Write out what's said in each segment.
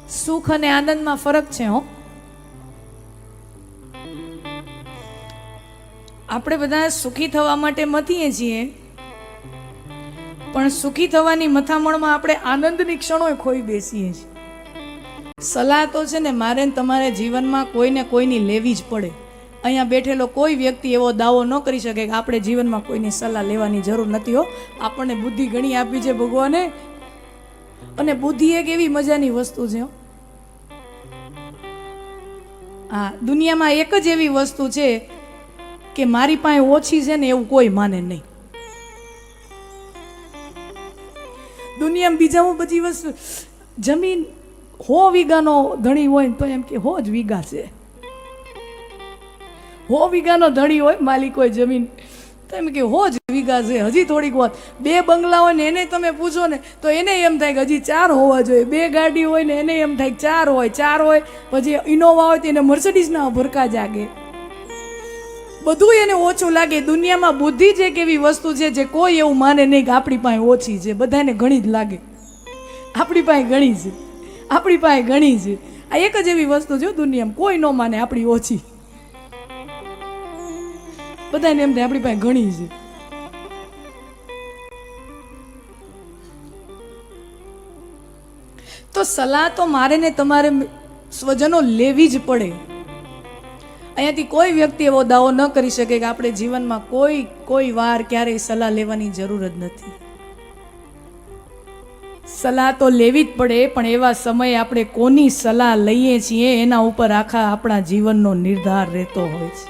સુખ અને આનંદમાં ફરક છે હો. આપણે બધા સુખી થવા માટે મથીએ છીએ, પણ સુખી થવાની મથામણમાં આપણે આનંદની ક્ષણો ખોઈ બેસીએ છીએ. સલાહ તો છે ને મારે તમારે જીવનમાં કોઈને કોઈની લેવી જ પડે. અહીંયા બેઠેલો કોઈ વ્યક્તિ એવો દાવો ન કરી શકે કે આપણે જીવનમાં કોઈની સલાહ લેવાની જરૂર નથી હો. આપણને બુદ્ધિ ઘણી આપી છે ભગવાને, અને બુદ્ધિ એક એવી મજાની વસ્તુ છે. હા, દુનિયામાં એક જ એવી વસ્તુ છે કે મારી પાસે ઓછી છે ને એવું કોઈ માને નહીં. દુનિયામાં બીજા બધી વસ્તુ, જમીન 100 વીઘાનો ધણી હોય તો એમ કે 100 જ વીઘા છે. 100 વીઘાનો ધણી હોય માલિક હોય જમીન તો એમ કે 100 જ વીઘા છે, હજી થોડીક વાત. 2 બંગલા હોય ને એને તમે પૂછો ને તો એને એમ થાય કે હજી 4 હોવા જોઈએ. 2 ગાડી હોય ને એને એમ થાય 4 હોય. 4 હોય પછી ઇનોવા હોય તો એને મર્સિડીઝના ભરકા જાગે. બધું એને ઓછું લાગે. દુનિયામાં બુદ્ધિ જ એક એવી વસ્તુ છે જે કોઈ એવું માને નહીં કે આપણી પાસે ઓછી છે. બધાને ઘણી જ લાગે આપણી પાસે ઘણી છે, આપણી પાસે ઘણી છે. આ એક જ એવી વસ્તુ છે દુનિયામાં, કોઈ ન માને આપણી ઓછી. બધાને એમ થાય આપણી પાસે ઘણી છે. તો સલાહ તો મારે ને તમારે સ્વજનો લેવી જ પડે. અહીંયાથી કોઈ વ્યક્તિ એવો દાવો ન કરી શકે કે આપણે જીવનમાં કોઈ વાર ક્યારેય સલાહ લેવાની જરૂર જ નથી. સલાહ તો લેવી જ પડે, પણ એવા સમયે આપણે કોની સલાહ લઈએ છીએ એના ઉપર આખા આપણા જીવનનો નિર્ધાર રહેતો હોય છે.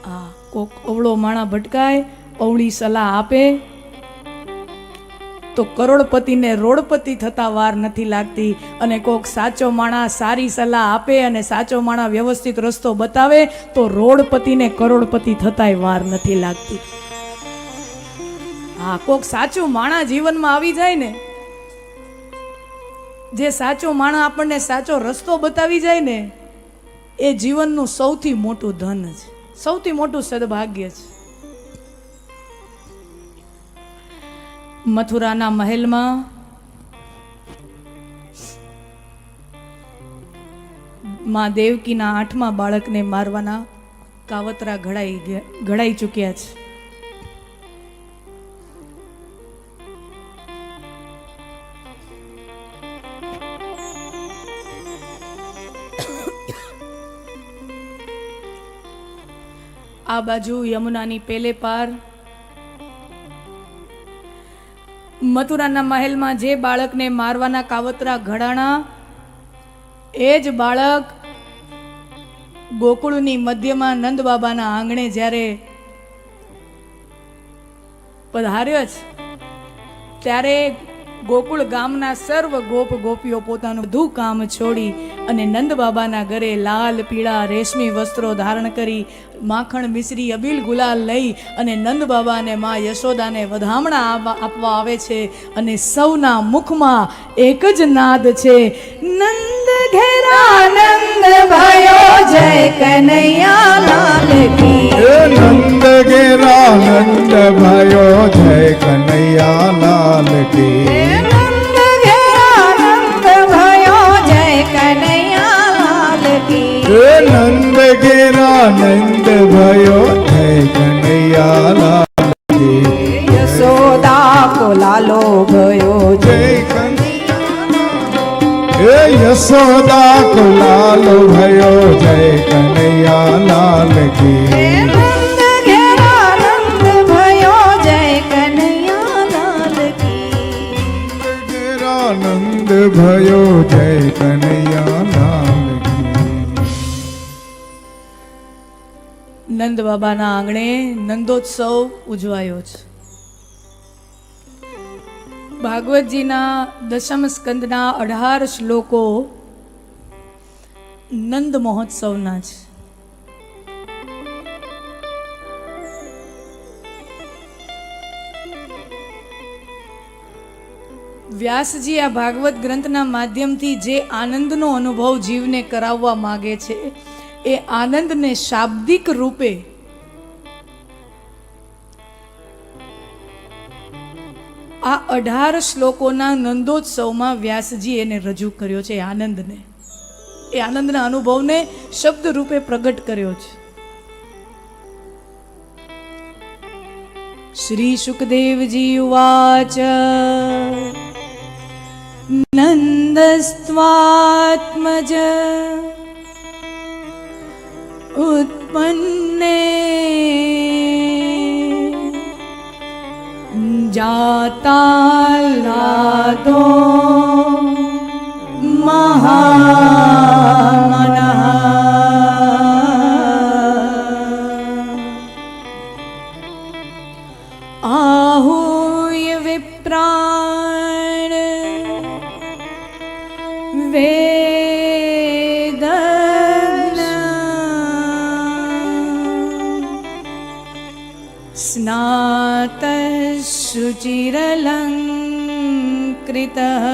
હા, કોક અવળો માણા ભટકાય, અવળી સલાહ આપે તો કરોડપતિને રોડપતિ થતા વાર નથી લાગતી, અને કોક સાચો માણા સારી સલાહ આપે અને સાચો માણા વ્યવસ્થિત રસ્તો બતાવે તો રોડપતિને કરોડપતિ થતાય વાર નથી લાગતી. હા, કોક સાચું માણા જીવનમાં આવી જાય ને, જે સાચો માણા આપણને સાચો રસ્તો બતાવી જાય ને, એ જીવનનું સૌથી મોટું ધન છે, સૌથી મોટું સદભાગ્ય છે. મથુરાના મહેલમાં માં દેવકીના 8મા બાળકને મારવાના કાવતરા ઘડાઈ ચૂક્યા છે. આ બાજુ યમુનાની પેલે પાર મથુરાના મહેલમાં જે બાળકને મારવાના કાવતરા ઘડાણા, એ જ બાળક ગોકુળની મધ્યમાં નંદ બાબાના આંગણે જ્યારે પધાર્યો છે, ત્યારે ગોકુળ ગામના સર્વ ગોપ ગોપીઓ પોતાનું બધું કામ છોડી અને નંદ બાબાના ઘરે લાલ પીળા રેશમી વસ્ત્રો ધારણ કરી, માખણ મિશ્રી અબીલ ગુલાલ લઈ અને નંદ બાબા અને માં યશોદાને વધામણા આપવા આવે છે. અને સૌના મુખમાં એક જ નાદ છે, નંદ ઘેરા નંદ ભયો જય કનૈયા લાલ કી. નંદ ઘેરા નંદ ભયો જય કનૈયા લાલ કી. નંદ ઘેરા નંદ ભયો જય કનૈયા લાલ કી. નંદ ઘેરા નંદ ભયો જય કનૈયા લાલ કી. યશોદા કો લાલો ભયો જય યશોદા કો લાલો ભયો જય કનૈયા લાલ કી. નંદ ઘેરા નંદ ભયો જય કનૈયા લાલ કી. ઘેરા નંદ ભયો જય કનૈયા લાલ કી. નંદ બાબાના આંગણે નંદોત્સવ ઉજવાયો છે. ભાગવતજીના 10મ સ્કંદના 18 શ્લોકો નંદ મહોત્સવના છે. વ્યાસજી આ ભાગવત ગ્રંથના માધ્યમથી જે આનંદનો અનુભવ જીવને કરાવવા માગે છે, એ આનંદને શાબ્દિક રૂપે આ 18 શ્લોકોના નંદોત્સવમાં વ્યાસજી એને રજૂ કર્યો છે. આનંદને, એ આનંદના અનુભવને શબ્દ રૂપે પ્રગટ કર્યો છે. શ્રી સુખદેવજી ઉવાચ નંદસ્ત્વાત્મજ ઉત્પન્ને જાતાલાદો મહામનઃ આહૂય વિપ્રાણ स्नातशुचिरलङ्कृतः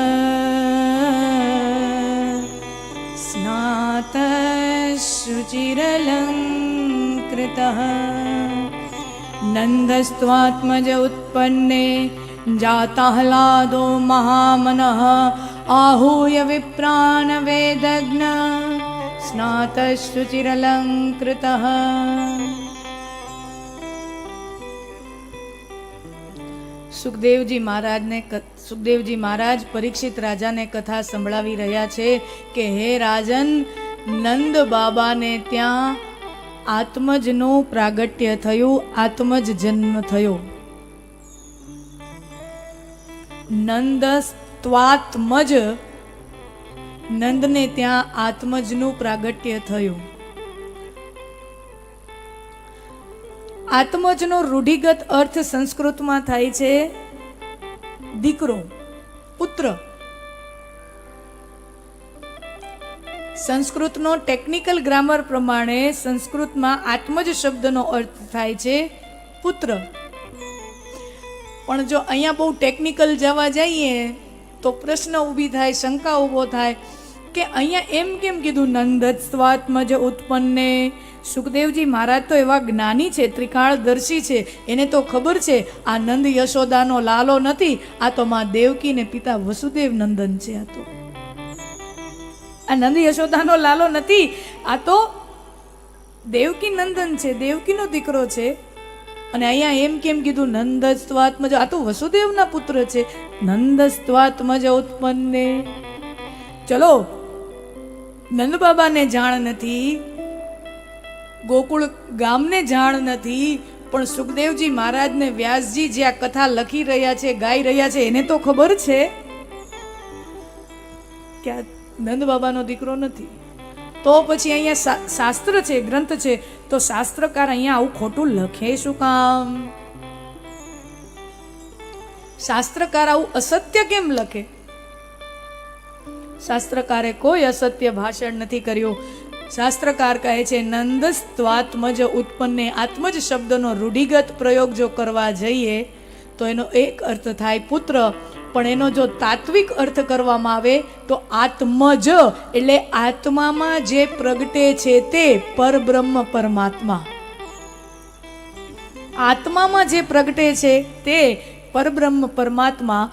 स्नातशुचिरलङ्कृतः नन्दस्त्वात्मज उत्पन्ने जाताह्लादो महामनः आहूय विप्रान् वेदज्ञ स्नातशुचिरलङ्कृतः. સુખદેવજી મહારાજ પરીક્ષિત રાજાને કથા સંભળાવી રહ્યા છે કે હે રાજન, નંદ બાબાને ત્યાં આત્મજનું પ્રાગટ્ય થયું, આત્મજ જન્મ થયો. નંદસ્ત્વાત્મજ, નંદને ત્યાં આત્મજનું પ્રાગટ્ય થયું. આત્મજનો રૂઢિગત અર્થ સંસ્કૃતમાં થાય છે દીકરો, પુત્ર. સંસ્કૃતનો ટેકનિકલ ગ્રામર પ્રમાણે સંસ્કૃતમાં આત્મજ શબ્દનો અર્થ થાય છે પુત્ર. પણ જો અહીંયા બહુ ટેકનિકલ જવા જઈએ તો પ્રશ્ન ઊભી થાય, શંકા ઊભો થાય કે અહીંયા એમ કેમ કીધું નંદસ્ત્વાત્મજ ઉત્પન્ને? સુખદેવજી મહારાજ તો એવા જ્ઞાની છે, ત્રિકાળદર્શી છે, એને તો ખબર છે આ નંદ યશોદાનો લાલો નથી, આ તો માં દેવકી ને પિતા વસુદેવ નંદન છે. આ નંદ યશોદાનો લાલો નથી, આ તો દેવકી નંદન છે, દેવકીનો દીકરો છે. અને અહીંયા એમ કેમ કીધું નંદસ્ત્વાત્મજ? આ તો વસુદેવના પુત્ર છે. નંદસ્ત્વાત્મજ ઉત્પન્ને. ચલો, નંદ બાબાને જાણ નથી, ગોકુળ ગામને જાણ નથી, પણ સુખદેવજી મહારાજને વ્યાસજી જે આ કથા લખી રહ્યા છે, ગાઈ રહ્યા છે, એને તો ખબર છે કે આ નંદ બાબાનો દીકરો નથી. તો પછી અહીંયા શાસ્ત્ર છે, ગ્રંથ છે, તો શાસ્ત્રકાર અહીંયા આવું ખોટું લખે શું કામ? શાસ્ત્રકાર આવું અસત્ય કેમ લખે? શાસ્ત્રકારે કોઈ અસત્ય ભાષણ નથી કર્યું. શાસ્ત્રકાર કહે છે નંદસ્ત્વાત્મજ ઉત્પન્ને. આત્મજ શબ્દનો રૂઢિગત પ્રયોગ જો કરવા જઈએ તો એનો એક અર્થ થાય પુત્ર, પણ એનો જો તાત્વિક અર્થ કરવામાં આવે તો આત્મજ એટલે આત્મામાં જે પ્રગટે છે તે પરબ્રહ્મ પરમાત્મા. આત્મામાં જે પ્રગટે છે તે પરબ્રહ્મ પરમાત્મા.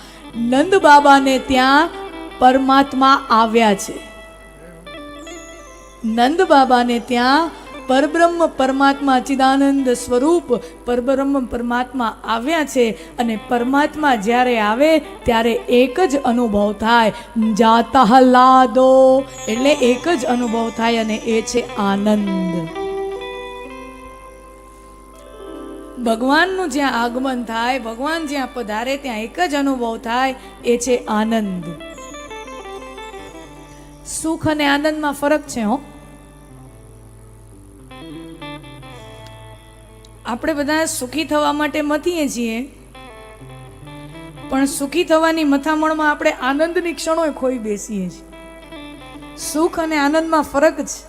નંદ બાબાને ત્યાં પરમાત્મા આવ્યા છે. નંદ બાબાને ત્યાં પરબ્રહ્મ પરમાત્મા ચિદાનંદ સ્વરૂપ પરબ્રહ્મ પરમાત્મા આવ્યા છે. અને પરમાત્મા જ્યારે આવે ત્યારે એક જ અનુભવ થાય, જાતાહલાદો એટલે એક જ અનુભવ થાય, અને એ છે આનંદ. ભગવાનનું જ્યાં આગમન થાય, ભગવાન જ્યાં પધારે ત્યાં એક જ અનુભવ થાય, એ છે આનંદ. સુખ અને આનંદમાં ફરક છે. આપણે બધા સુખી થવા માટે મથીએ છીએ, પણ સુખી થવાની મથામણમાં આપણે આનંદની ક્ષણો ખોઈ બેસીએ છીએ. સુખ અને આનંદમાં ફરક છે.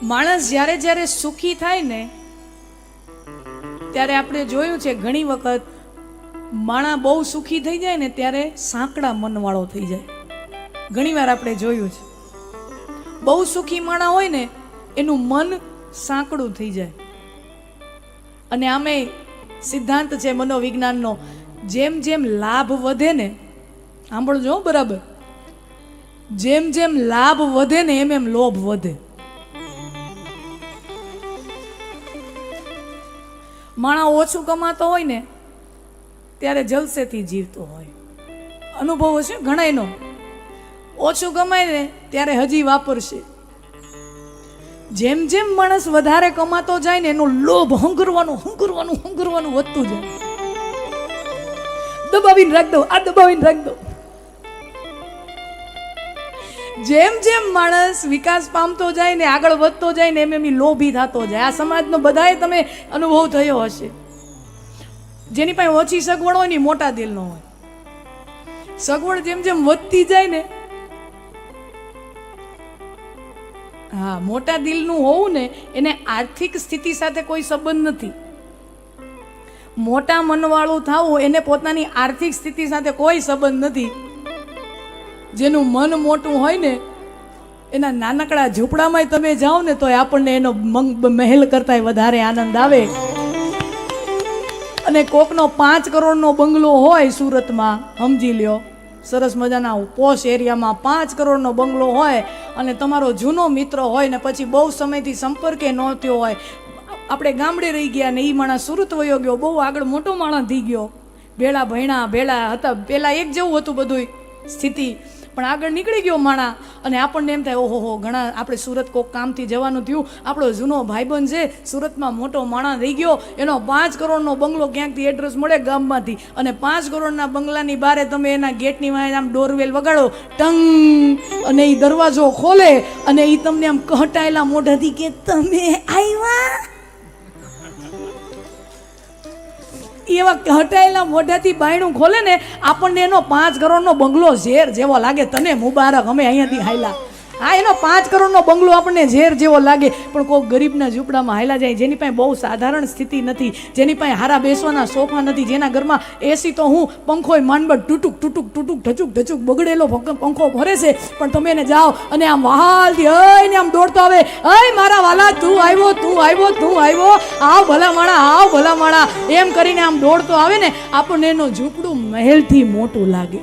માણસ જ્યારે જ્યારે સુખી થાય ને ત્યારે આપણે જોયું છે ઘણી વખત માણસ બહુ સુખી થઈ જાય ને ત્યારે સાંકડા મનવાળો થઈ જાય. ઘણી વાર આપણે જોયું છે બહુ સુખી માણસ હોય ને એનું મન સાંકડું થઈ જાય. અને આમે સિદ્ધાંત છે મનોવિજ્ઞાનનો, જેમ જેમ લાભ વધે ને, સાંભળજો બરાબર, જેમ જેમ લાભ વધે ને એમ એમ લોભ વધે. માણસ ઓછું કમાતો હોય ને ત્યારે જલસેથી જીવતો હોય. અનુભવ હશે ઘણા એનો. ઓછું કમાય ને ત્યારે હજી વાપરશે. જેમ જેમ માણસ વધારે કમાતો જાય ને એનો લોભ હંગરવાનું વધતું જાય. દબાવીને રાખ દો, આ દબાવીને રાખ દો. જેમ જેમ માણસ વિકાસ પામતો જાય ને, આગળ વધતો જાય ને, એમ એમ લોભી થતો જાય. આ સમાજનો બધાએ તમે અનુભવ થયો હશે. જેની પાસે ઓછી સગવડ હોય ને મોટા દિલનો હોય. સગવડ જેમ જેમ વધતી જાય ને, હા, મોટા દિલનું હોવું ને એને આર્થિક સ્થિતિ સાથે કોઈ સંબંધ નથી. મોટા મનવાળું થવું એને પોતાની આર્થિક સ્થિતિ સાથે કોઈ સંબંધ નથી. જેનું મન મોટું હોય ને એના નાનકડા ઝૂંપડામાં તમે જાઓ ને તો આપણને એનો મહેલ કરતા વધારે આનંદ આવે. અને કોકનો 5 કરોડનો બંગલો હોય સુરતમાં, સમજી લ્યો, સરસ મજાના પોશ એરિયામાં 5 કરોડનો બંગલો હોય અને તમારો જૂનો મિત્ર હોય ને પછી બહુ સમયથી સંપર્કે ન થયો હોય. આપણે ગામડે રહી ગયા ને એ માણસ સુરત વયો ગયો, બહુ આગળ મોટો માણસ થઈ ગયો, ભેળા ભયણા ભેળા હતા, પહેલાં એક જેવું હતું બધું સ્થિતિ, પણ આગળ નીકળી ગયો માણા. અને આપણને એમ થાય ઓહો ઘણા, આપણે સુરત કોક કામથી જવાનું થયું, આપણો જૂનો ભાઈબંધ છે સુરતમાં મોટો માણા રહી ગયો, એનો 5 કરોડનો બંગલો ક્યાંકથી એડ્રેસ મળે ગામમાંથી, અને 5 કરોડના બંગલાની બારે તમે એના ગેટની વાંહે આમ ડોરવેલ વગાડો, ટંગ, અને એ દરવાજો ખોલે અને એ તમને આમ કહટાયેલા મોઢાથી કે તમે આવ્યા. એવા હટાયેલા મોઢાથી બાયણું ખોલે ને, આપણને એનો 5 કરોડનો બંગલો ઝેર જેવો લાગે. તને મુબારક, અમે અહીંયાથી હાયલા. હા, એનો 5 કરોડનો બંગલો આપણને ઝેર જેવો લાગે. પણ કોઈ ગરીબના ઝૂંપડામાં હાયલા જાય, જેની પાસે બહુ સાધારણ સ્થિતિ નથી, જેની પાસે હારા બેસવાના સોફા નથી, જેના ઘરમાં એસી તો હું પંખો માંડબટ ટૂટુક ઢચુક બગડેલો પંખો ભરે છે, પણ તમે એને જાઓ અને આમ વહાલથી હઈને આમ દોડતો આવે, અય મારા વાલા તું આવ્યો, આવ ભલા માણા એમ કરીને આમ દોડતો આવે ને, આપણને એનો ઝૂંપડું મહેલથી મોટું લાગે.